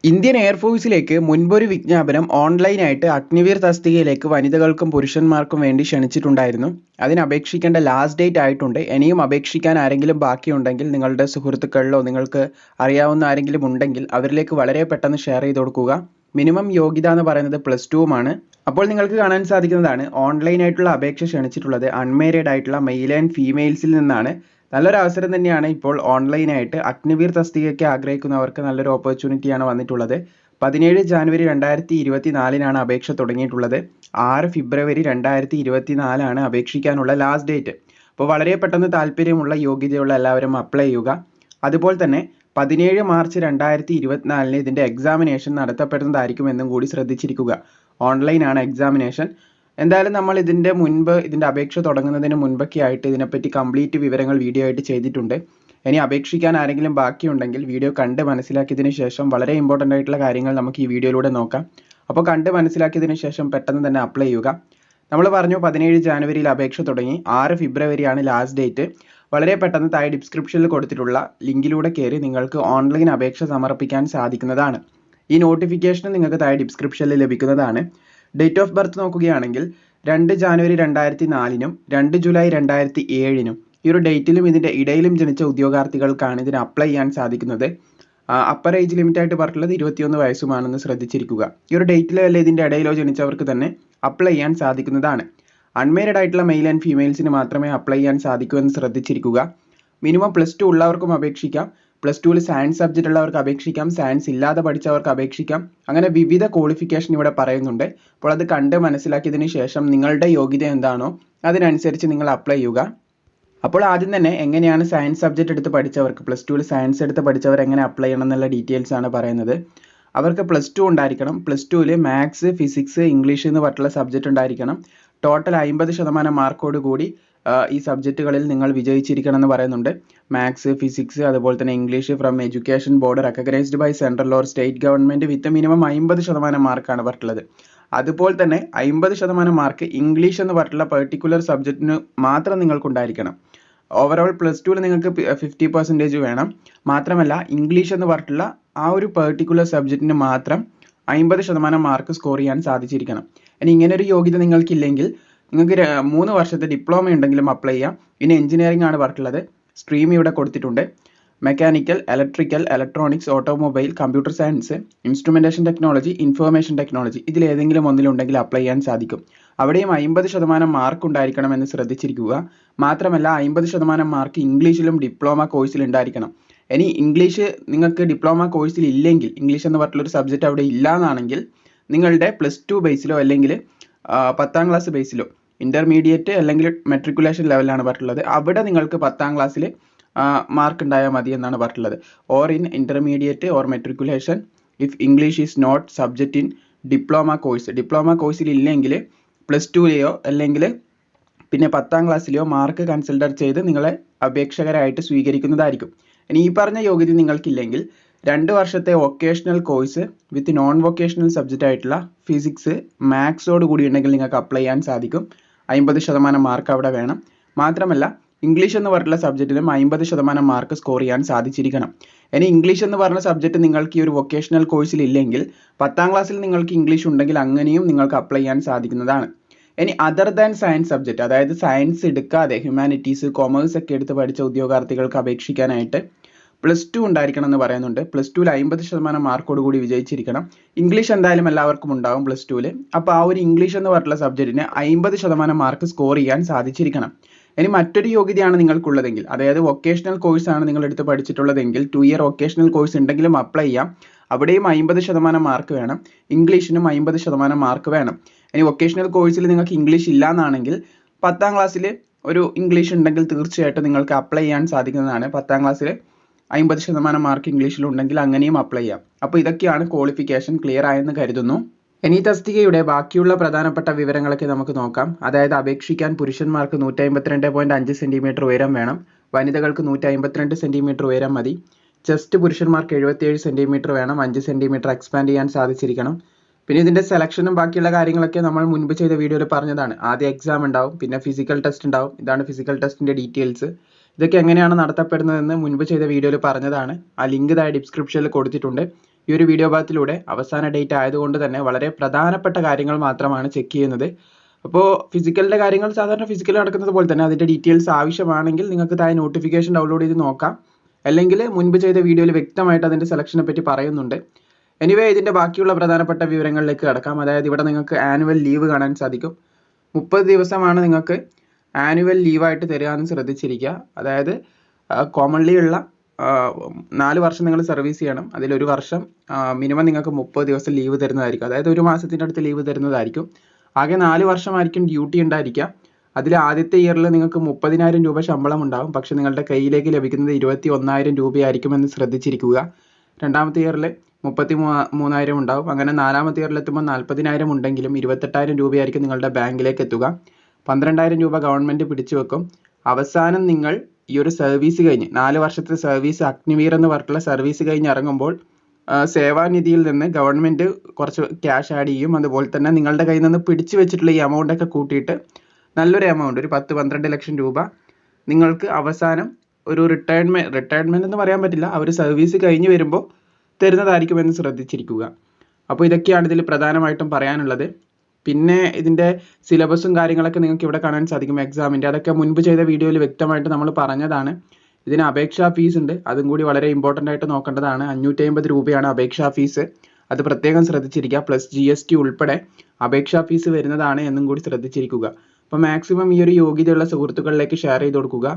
Indian എയർഫോഴ്സിലേക്ക് മുൻപൊരു വിജ്ഞാപനം ഓൺലൈനായിട്ട് അഗ്നിവീർ തസ്തികയിലേക്ക് വനിതകൾക്കും പുരുഷന്മാർക്കും വേണ്ടി ക്ഷണിച്ചിട്ടുണ്ടായിരുന്നു. അതിന് അപേക്ഷിക്കേണ്ട ലാസ്റ്റ് ഡേറ്റ് ആയിട്ടുണ്ട്. ഇനിയും അപേക്ഷിക്കാൻ ആരെങ്കിലും ബാക്കിയുണ്ടെങ്കിൽ നിങ്ങളുടെ സുഹൃത്തുക്കളിലോ നിങ്ങൾക്ക് അറിയാവുന്ന ആരെങ്കിലും ഉണ്ടെങ്കിൽ അവരിലേക്ക് വളരെ പെട്ടെന്ന് ഷെയർ ചെയ്ത് കൊടുക്കുക. മിനിമം യോഗ്യത എന്ന് പറയുന്നത് +2 അപ്പോൾ നിങ്ങൾക്ക് കാണാൻ സാധിക്കുന്നതാണ് ഓൺലൈനായിട്ടുള്ള അപേക്ഷ ക്ഷണിച്ചിട്ടുള്ളത് അൺമാരീഡ് ആയിട്ടുള്ള മെയിൽ ആൻഡ് ഫീമെയിൽസിൽ നിന്നാണ്. നല്ലൊരു അവസരം തന്നെയാണ്. ഇപ്പോൾ ഓൺലൈനായിട്ട് അഗ്നിവീർ തസ്തികയ്ക്ക് ആഗ്രഹിക്കുന്നവർക്ക് നല്ലൊരു ഓപ്പർച്യൂണിറ്റിയാണ് വന്നിട്ടുള്ളത്. 17 ജാനുവരി 2024 അപേക്ഷ തുടങ്ങിയിട്ടുള്ളത്. 6 ഫെബ്രുവരി 2024 അപേക്ഷിക്കാനുള്ള ലാസ്റ്റ് ഡേറ്റ്. അപ്പോൾ വളരെ പെട്ടെന്ന് താല്പര്യമുള്ള യോഗ്യതയുള്ള എല്ലാവരും അപ്ലൈ ചെയ്യുക. അതുപോലെ തന്നെ 17 മാർച്ച് 2024 ഇതിൻ്റെ എക്സാമിനേഷൻ നടത്തപ്പെടുന്നതായിരിക്കും എന്നും കൂടി ശ്രദ്ധിച്ചിരിക്കുക. ഓൺലൈനാണ് എക്സാമിനേഷൻ. എന്തായാലും നമ്മൾ ഇതിൻ്റെ അപേക്ഷ തുടങ്ങുന്നതിന് മുൻപൊക്കെ ആയിട്ട് ഇതിനെപ്പറ്റി കംപ്ലീറ്റ് വിവരങ്ങൾ വീഡിയോ ആയിട്ട് ചെയ്തിട്ടുണ്ട്. ഇനി അപേക്ഷിക്കാൻ ആരെങ്കിലും ബാക്കിയുണ്ടെങ്കിൽ വീഡിയോ കണ്ട് മനസ്സിലാക്കിയതിന് ശേഷം വളരെ ഇമ്പോർട്ടൻ്റ് ആയിട്ടുള്ള കാര്യങ്ങൾ നമുക്ക് ഈ വീഡിയോയിലൂടെ നോക്കാം. അപ്പോൾ കണ്ട് മനസ്സിലാക്കിയതിന് ശേഷം പെട്ടെന്ന് തന്നെ അപ്ലൈ ചെയ്യുക. നമ്മൾ പറഞ്ഞു 17 ജാനുവരിയിൽ അപേക്ഷ തുടങ്ങി, 6 ഫെബ്രുവരിയാണ് ലാസ്റ്റ് ഡേറ്റ്. വളരെ പെട്ടെന്ന് താഴെ ഡിസ്ക്രിപ്ഷനിൽ കൊടുത്തിട്ടുള്ള ലിങ്കിലൂടെ കയറി നിങ്ങൾക്ക് ഓൺലൈൻ അപേക്ഷ സമർപ്പിക്കാൻ സാധിക്കുന്നതാണ്. ഈ നോട്ടിഫിക്കേഷൻ നിങ്ങൾക്ക് താഴെ ഡിസ്ക്രിപ്ഷനിൽ ലഭിക്കുന്നതാണ്. ഡേറ്റ് ഓഫ് ബർത്ത് നോക്കുകയാണെങ്കിൽ 2 ജാനുവരി 2004 2 ജൂലൈ 2007 ഈ ഒരു ഡേറ്റിലും ഇതിൻ്റെ ഇടയിലും ജനിച്ച ഉദ്യോഗാർത്ഥികൾക്കാണ് ഇതിന് അപ്ലൈ ചെയ്യാൻ സാധിക്കുന്നത്. അപ്പർ ഏജ് ലിമിറ്റ് ആയിട്ട് പറഞ്ഞിട്ടുള്ളത് 21 വയസ്സുമാണെന്ന് ശ്രദ്ധിച്ചിരിക്കുക. ഈ ഒരു ഡേറ്റിലോ അല്ലെ ഇതിൻ്റെ ഇടയിലോ ജനിച്ചവർക്ക് തന്നെ അപ്ലൈ ചെയ്യാൻ സാധിക്കുന്നതാണ്. അൺമാരീഡ് ആയിട്ടുള്ള മെയിൽ ആൻഡ് ഫീമെയിൽസിന് മാത്രമേ അപ്ലൈ ചെയ്യാൻ സാധിക്കൂ എന്ന് ശ്രദ്ധിച്ചിരിക്കുക. മിനിമം +2 ഉള്ളവർക്കും അപേക്ഷിക്കാം. +2 സയൻസ് സബ്ജക്റ്റ് ഉള്ളവർക്ക് അപേക്ഷിക്കാം. സയൻസ് ഇല്ലാതെ പഠിച്ചവർക്ക് അപേക്ഷിക്കാം. അങ്ങനെ വിവിധ ക്വാളിഫിക്കേഷൻ ഇവിടെ പറയുന്നുണ്ട്. അപ്പോൾ അത് കണ്ട് മനസ്സിലാക്കിയതിന് ശേഷം നിങ്ങളുടെ യോഗ്യത എന്താണോ അതിനനുസരിച്ച് നിങ്ങൾ അപ്ലൈ ചെയ്യുക. അപ്പോൾ ആദ്യം തന്നെ എങ്ങനെയാണ് സയൻസ് സബ്ജക്റ്റ് എടുത്ത് പഠിച്ചവർക്ക് +2 സയൻസ് എടുത്ത് പഠിച്ചവർ എങ്ങനെ അപ്ലൈ ചെയ്യണം എന്നുള്ള ഡീറ്റെയിൽസ് ആണ് പറയുന്നത്. അവർക്ക് +2 ഉണ്ടായിരിക്കണം. +2 മാത്സ്, ഫിസിക്സ്, ഇംഗ്ലീഷ് എന്ന് പറഞ്ഞിട്ടുള്ള സബ്ജക്റ്റ് ഉണ്ടായിരിക്കണം. ടോട്ടൽ 50% മാർക്കോട് കൂടി ഈ സബ്ജക്റ്റുകളിൽ നിങ്ങൾ വിജയിച്ചിരിക്കണം എന്ന് പറയുന്നുണ്ട്. മാത്സ്, ഫിസിക്സ്, അതുപോലെ തന്നെ English from education board recognised by central or state government with minimum 50% മാർക്കാണ് പറഞ്ഞിട്ടുള്ളത്. അതുപോലെ തന്നെ 50% മാർക്ക് ഇംഗ്ലീഷ് എന്ന് പറഞ്ഞിട്ടുള്ള പെർട്ടിക്കുലർ സബ്ജക്റ്റിന് മാത്രം നിങ്ങൾക്കുണ്ടായിരിക്കണം. ഓവറോൾ +2 നിങ്ങൾക്ക് 50% വേണം. മാത്രമല്ല ഇംഗ്ലീഷ് എന്ന് പറഞ്ഞിട്ടുള്ള ആ ഒരു പെർട്ടിക്കുലർ സബ്ജക്റ്റിന് മാത്രം 50% മാർക്ക് സ്കോർ ചെയ്യാൻ സാധിച്ചിരിക്കണം. ഇനി ഇങ്ങനെ ഒരു യോഗ്യത നിങ്ങൾക്കില്ലെങ്കിൽ നിങ്ങൾക്ക് 3 വർഷത്തെ ഡിപ്ലോമ ഉണ്ടെങ്കിലും അപ്ലൈ ചെയ്യാം. ഇനി എഞ്ചിനീയറിംഗ് ആണ് പറഞ്ഞിട്ടുള്ളത്. സ്ട്രീം ഇവിടെ കൊടുത്തിട്ടുണ്ട്. Mechanical, electrical, electronics, automobile, computer science, instrumentation technology, information technology ഇതിലേതെങ്കിലും ഒന്നിലുണ്ടെങ്കിൽ അപ്ലൈ ചെയ്യാൻ സാധിക്കും. അവിടെയും 50% മാർക്ക് ഉണ്ടായിരിക്കണമെന്ന് ശ്രദ്ധിച്ചിരിക്കുക. മാത്രമല്ല 50% മാർക്ക് ഇംഗ്ലീഷിലും ഡിപ്ലോമ കോഴ്സിൽ ഉണ്ടായിരിക്കണം. ഇനി ഇംഗ്ലീഷ് നിങ്ങൾക്ക് ഡിപ്ലോമ കോഴ്സിൽ ഇല്ലെങ്കിൽ, ഇംഗ്ലീഷ് എന്ന് പറഞ്ഞിട്ടുള്ളൊരു സബ്ജക്റ്റ് അവിടെ ഇല്ല എന്നാണെങ്കിൽ നിങ്ങളുടെ +2 ബേസിലോ അല്ലെങ്കിൽ 10ാം ക്ലാസ് ബേസിലോ ഇൻ്റർമീഡിയറ്റ് അല്ലെങ്കിൽ മെട്രിക്കുലേഷൻ ലെവലാണ് പറഞ്ഞിട്ടുള്ളത്. അവിടെ നിങ്ങൾക്ക് 10ാം ക്ലാസ്സിൽ മാർക്ക് ഉണ്ടായാൽ മതി എന്നാണ് പറഞ്ഞിട്ടുള്ളത്. Or in intermediate or matriculation if English is not subject in diploma course. Diploma കോഴ്സിൽ ഇല്ലെങ്കിൽ +2ലെയോ അല്ലെങ്കിൽ പിന്നെ 10ാം ക്ലാസ്സിലെയോ മാർക്ക് കൺസിഡർ ചെയ്ത് നിങ്ങളെ അപേക്ഷകരായിട്ട് സ്വീകരിക്കുന്നതായിരിക്കും. ഇനി ഈ പറഞ്ഞ യോഗ്യത നിങ്ങൾക്കില്ലെങ്കിൽ 2 വർഷത്തെ vocational course with non vocational subject ആയിട്ടുള്ള ഫിസിക്സ്, മാത്സോട് കൂടി ഉണ്ടെങ്കിൽ നിങ്ങൾക്ക് അപ്ലൈ ചെയ്യാൻ സാധിക്കും. 50% മാർക്ക് അവിടെ വേണം. മാത്രമല്ല ഇംഗ്ലീഷ് എന്ന് പറഞ്ഞിട്ടുള്ള സബ്ജക്റ്റിലും 50% മാർക്ക് സ്കോർ ചെയ്യാൻ സാധിച്ചിരിക്കണം. ഇനി ഇംഗ്ലീഷ് എന്ന് പറഞ്ഞ സബ്ജക്റ്റ് നിങ്ങൾക്ക് ഈ ഒരു വൊക്കേഷണൽ കോഴ്സിൽ ഇല്ലെങ്കിൽ 10ാം ക്ലാസ്സിൽ നിങ്ങൾക്ക് ഇംഗ്ലീഷ് ഉണ്ടെങ്കിൽ അങ്ങനെയും നിങ്ങൾക്ക് അപ്ലൈ ചെയ്യാൻ സാധിക്കുന്നതാണ്. ഇനി അതർ ദാൻ സയൻസ് സബ്ജക്റ്റ്, അതായത് സയൻസ് എടുക്കാതെ ഹ്യൂമാനിറ്റീസ്, കൊമേഴ്സ് ഒക്കെ എടുത്ത് പഠിച്ച ഉദ്യോഗാർത്ഥികൾക്ക് അപേക്ഷിക്കാനായിട്ട് +2 ഉണ്ടായിരിക്കണം എന്ന് പറയുന്നുണ്ട്. +2ൽ 50% മാർക്കോട് കൂടി വിജയിച്ചിരിക്കണം. ഇംഗ്ലീഷ് എന്തായാലും എല്ലാവർക്കും ഉണ്ടാവും +2ൽ. അപ്പോൾ ആ ഒരു ഇംഗ്ലീഷ് എന്ന് പറഞ്ഞിട്ടുള്ള സബ്ജക്റ്റിന് 50% മാർക്ക് സ്കോർ ചെയ്യാൻ സാധിച്ചിരിക്കണം. ഇനി മറ്റൊരു യോഗ്യതയാണ് നിങ്ങൾക്കുള്ളതെങ്കിൽ, അതായത് വൊക്കേഷണൽ കോഴ്സാണ് നിങ്ങൾ എടുത്ത് പഠിച്ചിട്ടുള്ളതെങ്കിൽ 2 ഇയർ വൊക്കേഷണൽ കോഴ്സ് ഉണ്ടെങ്കിലും അപ്ലൈ ചെയ്യാം. അവിടെയും 50% മാർക്ക് വേണം. ഇംഗ്ലീഷിനും 50% മാർക്ക് വേണം. ഇനി വൊക്കേഷണൽ കോഴ്സിൽ നിങ്ങൾക്ക് ഇംഗ്ലീഷ് ഇല്ല എന്നാണെങ്കിൽ 10ാം ക്ലാസ്സിൽ ഒരു ഇംഗ്ലീഷ് ഉണ്ടെങ്കിൽ തീർച്ചയായിട്ടും നിങ്ങൾക്ക് അപ്ലൈ ചെയ്യാൻ സാധിക്കുന്നതാണ്. 10ാം ക്ലാസ്സിൽ 50% മാർക്ക് ഇംഗ്ലീഷിലുണ്ടെങ്കിൽ അങ്ങനെയും അപ്ലൈ ചെയ്യാം. അപ്പോൾ ഇതൊക്കെയാണ് ക്വാളിഫിക്കേഷൻ. ക്ലിയർ ആയെന്ന് കരുതുന്നു. ഇനി തസ്തികയുടെ ബാക്കിയുള്ള പ്രധാനപ്പെട്ട വിവരങ്ങളൊക്കെ നമുക്ക് നോക്കാം. അതായത് അപേക്ഷിക്കാൻ പുരുഷന്മാർക്ക് 152.5 സെൻറ്റിമീറ്റർ ഉയരം വേണം. വനിതകൾക്ക് 152 സെൻറ്റിമീറ്റർ ഉയരം മതി. ചെസ്റ്റ് പുരുഷന്മാർക്ക് 77 സെൻറ്റിമീറ്റർ വേണം. 5 സെൻറ്റിമീറ്റർ എക്സ്പാൻഡ് ചെയ്യാൻ സാധിച്ചിരിക്കണം. പിന്നെ ഇതിൻ്റെ സെലക്ഷനും ബാക്കിയുള്ള കാര്യങ്ങളൊക്കെ നമ്മൾ മുൻപ് ചെയ്ത വീഡിയോയിൽ പറഞ്ഞതാണ്. ആദ്യം എക്സാം ഉണ്ടാവും, പിന്നെ ഫിസിക്കൽ ടെസ്റ്റ് ഉണ്ടാവും. ഇതാണ് ഫിസിക്കൽ ടെസ്റ്റിൻ്റെ ഡീറ്റെയിൽസ്. ഇതൊക്കെ എങ്ങനെയാണ് നടത്തപ്പെടുന്നതെന്ന് മുൻപ് ചെയ്ത വീഡിയോയിൽ പറഞ്ഞതാണ്. ആ ലിങ്ക് താഴെ ഡിസ്ക്രിപ്ഷനിൽ കൊടുത്തിട്ടുണ്ട്. ഈ ഒരു വീഡിയോ ഭാഗത്തിലൂടെ അവസാന ഡേറ്റ് ആയതുകൊണ്ട് തന്നെ വളരെ പ്രധാനപ്പെട്ട കാര്യങ്ങൾ മാത്രമാണ് ചെക്ക് ചെയ്യുന്നത്. അപ്പോൾ ഫിസിക്കലിൻ്റെ കാര്യങ്ങൾ സാധാരണ ഫിസിക്കൽ നടക്കുന്നത് പോലെ തന്നെ അതിൻ്റെ ഡീറ്റെയിൽസ് ആവശ്യമാണെങ്കിൽ നിങ്ങൾക്ക് താഴെ നോട്ടിഫിക്കേഷൻ ഡൗൺലോഡ് ചെയ്ത് നോക്കാം. അല്ലെങ്കിൽ മുൻപ് ചെയ്ത വീഡിയോയിൽ വ്യക്തമായിട്ട് അതിൻ്റെ സെലക്ഷനെ പറ്റി പറയുന്നുണ്ട്. എനിവേ ഇതിൻ്റെ ബാക്കിയുള്ള പ്രധാനപ്പെട്ട വിവരങ്ങളിലേക്ക് കടക്കാം. അതായത് ഇവിടെ നിങ്ങൾക്ക് ആനുവൽ ലീവ് കാണാൻ സാധിക്കും. 30 ദിവസമാണ് നിങ്ങൾക്ക് ആനുവൽ ലീവായിട്ട് തരികയെന്ന് ശ്രദ്ധിച്ചിരിക്കുക. അതായത് കോമൺലി ഉള്ള 4 വർഷം നിങ്ങൾ സർവീസ് ചെയ്യണം. അതിലൊരു വർഷം മിനിമം നിങ്ങൾക്ക് 30 ദിവസം ലീവ് തരുന്നതായിരിക്കും. അതായത് ഒരു മാസത്തിൻ്റെ അടുത്ത് ലീവ് തരുന്നതായിരിക്കും. ആകെ 4 വർഷമായിരിക്കും ഡ്യൂട്ടി ഉണ്ടായിരിക്കുക. അതിൽ ആദ്യത്തെ ഇയറിൽ നിങ്ങൾക്ക് 30,000 രൂപ ശമ്പളം ഉണ്ടാകും. പക്ഷേ നിങ്ങളുടെ കയ്യിലേക്ക് ലഭിക്കുന്നത് 21,000 രൂപയായിരിക്കുമെന്ന് ശ്രദ്ധിച്ചിരിക്കുക. രണ്ടാമത്തെ ഇയറിൽ 33,000 ഉണ്ടാകും. അങ്ങനെ നാലാമത്തെ ഇയറിൽ എത്തുമ്പോൾ 40,000 ഉണ്ടെങ്കിലും 28,000 രൂപയായിരിക്കും നിങ്ങളുടെ ബാങ്കിലേക്ക് എത്തുക. 12,000 രൂപ ഗവൺമെൻറ് പിടിച്ചു വെക്കും. അവസാനം നിങ്ങൾ ഈ ഒരു സർവീസ് കഴിഞ്ഞ് 4 വർഷത്തെ സർവീസ് അഗ്നിവീർ എന്ന് പറഞ്ഞിട്ടുള്ള സർവീസ് കഴിഞ്ഞ് ഇറങ്ങുമ്പോൾ സേവാനിധിയിൽ നിന്ന് ഗവൺമെൻറ് കുറച്ച് ക്യാഷ് ആഡ് ചെയ്യും. അതുപോലെ തന്നെ നിങ്ങളുടെ കയ്യിൽ നിന്ന് പിടിച്ചു വെച്ചിട്ടുള്ള ഈ എമൗണ്ടൊക്കെ കൂട്ടിയിട്ട് നല്ലൊരു എമൗണ്ട്, ഒരു 10-12 ലക്ഷം രൂപ നിങ്ങൾക്ക് അവസാനം ഒരു റിട്ടയർമെൻറ്റ് എന്ന് പറയാൻ പറ്റില്ല, ആ ഒരു സർവീസ് കഴിഞ്ഞ് വരുമ്പോൾ തരുന്നതായിരിക്കുമെന്ന് ശ്രദ്ധിച്ചിരിക്കുക. അപ്പോൾ ഇതൊക്കെയാണ് ഇതിൽ പ്രധാനമായിട്ടും പറയാനുള്ളത്. പിന്നെ ഇതിൻ്റെ സിലബസും കാര്യങ്ങളൊക്കെ നിങ്ങൾക്ക് ഇവിടെ കാണാൻ സാധിക്കും. എക്സാമിൻ്റെ അതൊക്കെ മുൻപ് ചെയ്ത വീഡിയോയിൽ വ്യക്തമായിട്ട് നമ്മൾ പറഞ്ഞതാണ്. ഇതിന് അപേക്ഷാ ഫീസ് ഉണ്ട്, അതും കൂടി വളരെ ഇമ്പോർട്ടൻ്റ് ആയിട്ട് നോക്കേണ്ടതാണ്. 550 രൂപയാണ് അപേക്ഷാ ഫീസ്. അത് പ്രത്യേകം ശ്രദ്ധിച്ചിരിക്കുക. പ്ലസ് GST ഉൾപ്പെടെ അപേക്ഷാ ഫീസ് വരുന്നതാണ് എന്നും കൂടി ശ്രദ്ധിച്ചിരിക്കുക. അപ്പോൾ മാക്സിമം ഈ ഒരു യോഗ്യതയുള്ള സുഹൃത്തുക്കളിലേക്ക് ഷെയർ ചെയ്ത് കൊടുക്കുക.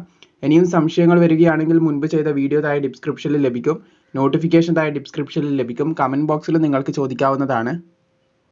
ഇനിയും സംശയങ്ങൾ വരികയാണെങ്കിൽ മുൻപ് ചെയ്ത വീഡിയോ താഴെ ഡിസ്ക്രിപ്ഷനിൽ ലഭിക്കും. നോട്ടിഫിക്കേഷൻ താഴെ ഡിസ്ക്രിപ്ഷനിൽ ലഭിക്കും. കമൻറ്റ് ബോക്സിൽ നിങ്ങൾക്ക് ചോദിക്കാവുന്നതാണ്.